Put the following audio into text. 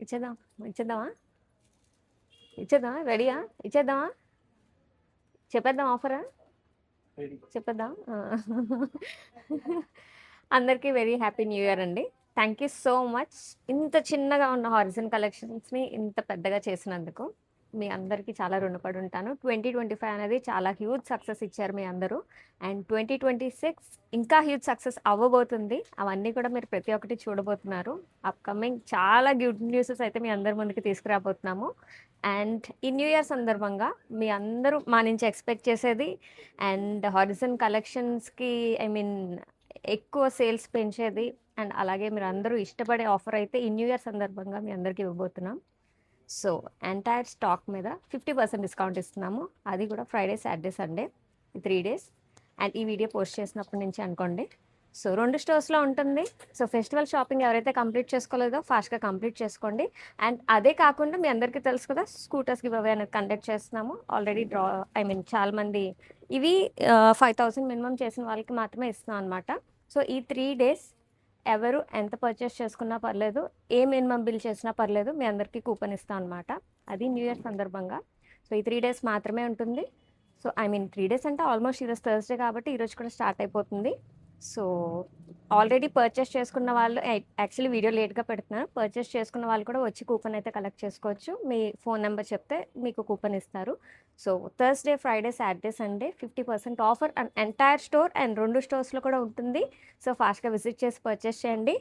ఇచ్చేద్దాం. ఇచ్చేద్దామా? ఇచ్చేద్దామా? రెడీయా? ఇచ్చేద్దామా? చెప్పేద్దాం ఆఫరా? చెప్పేద్దాం. అందరికీ వెరీ హ్యాపీ న్యూ ఇయర్ అండి. Thank you so much. ఇంత చిన్నగా ఉన్న హారిజన్ కలెక్షన్స్‌ని ఇంత పెద్దగా చేసినందుకు. మీ అందరికీ చాలా రుణపడి ఉంటాను. 2025 అనేది చాలా హ్యూజ్ సక్సెస్ ఇచ్చారు మీ అందరూ. అండ్ 2026 ఇంకా హ్యూజ్ సక్సెస్ అవ్వబోతుంది. అవన్నీ కూడా మీరు ప్రతి ఒక్కటి చూడబోతున్నారు. అప్‌కమింగ్ చాలా గుడ్ న్యూసెస్ అయితే మీ అందరి ముందుకు తీసుకురాబోతున్నాము. అండ్ ఈ న్యూ ఇయర్ సందర్భంగా మీ అందరూ మా నుంచి ఎక్స్‌పెక్ట్ చేసేది అండ్ హారిజన్ కలెక్షన్స్‌కి ఐ మీన్ ఎక్కువ సేల్స్ పెంచేది అండ్ అలాగే మీరందరూ ఇష్టపడే ఆఫర్ అయితే ఈ న్యూ ఇయర్ సందర్భంగా మీ అందరికీ ఇవ్వబోతున్నాం. సో, ఎంటైర్ స్టాక్ మీద 50% డిస్కౌంట్ ఇస్తున్నాము. అది కూడా ఫ్రైడే, సాటర్డే, సండే ఈ 3 డేస్. అండ్ ఈ వీడియో పోస్ట్ చేసినప్పటి నుంచి అనుకోండి. సో, 2 స్టోర్స్‌లో ఉంటుంది. సో, ఫెస్టివల్ షాపింగ్ ఎవరైతే కంప్లీట్ చేసుకోలేదో ఫాస్ట్‌గా కంప్లీట్ చేసుకోండి. అండ్ అదే కాకుండా మీ అందరికీ తెలుసు కదా! స్కూటర్స్ గివ్ అవే అనేది కండక్ట్ చేస్తున్నాము. ఆల్రెడీ ఐ మీన్ చాలామంది ఇవి 5000 మినిమమ్ చేసిన వాళ్ళకి మాత్రమే ఇస్తున్నాం అనమాట. సో, ఈ 3 డేస్ ఎవరు ఎంత పర్చేస్ చేసుకున్నా పర్లేదు, ఏ మినిమమ్ బిల్ చేసినా పర్లేదు, మీ అందరికీ కూపన్ ఇస్తాం అనమాట. అది న్యూ ఇయర్ సందర్భంగా. సో, ఈ 3 డేస్ మాత్రమే ఉంటుంది. సో, ఐ మీన్ 3 డేస్ అంటే ఆల్మోస్ట్ ఈరోజు థర్స్‌డే కాబట్టి ఈరోజు కూడా స్టార్ట్ అయిపోతుంది. సో, ఆల్రెడీ పర్చేస్ చేసుకున్న వాళ్ళు యాక్చువల్లీ వీడియో లేట్‌గా పెడుతున్నాను. పర్చేస్ చేసుకున్న వాళ్ళు కూడా వచ్చి కూపన్ అయితే కలెక్ట్ చేసుకోవచ్చు. మీ ఫోన్ నెంబర్ చెప్తే మీకు కూపన్ ఇస్తారు. So, Thursday, Friday, Saturday, Sunday 50% offer and entire store and 2 స్టోర్స్‌లో కూడా ఉంటుంది. సో, ఫాస్ట్‌గా విజిట్ చేసి పర్చేస్ చేయండి.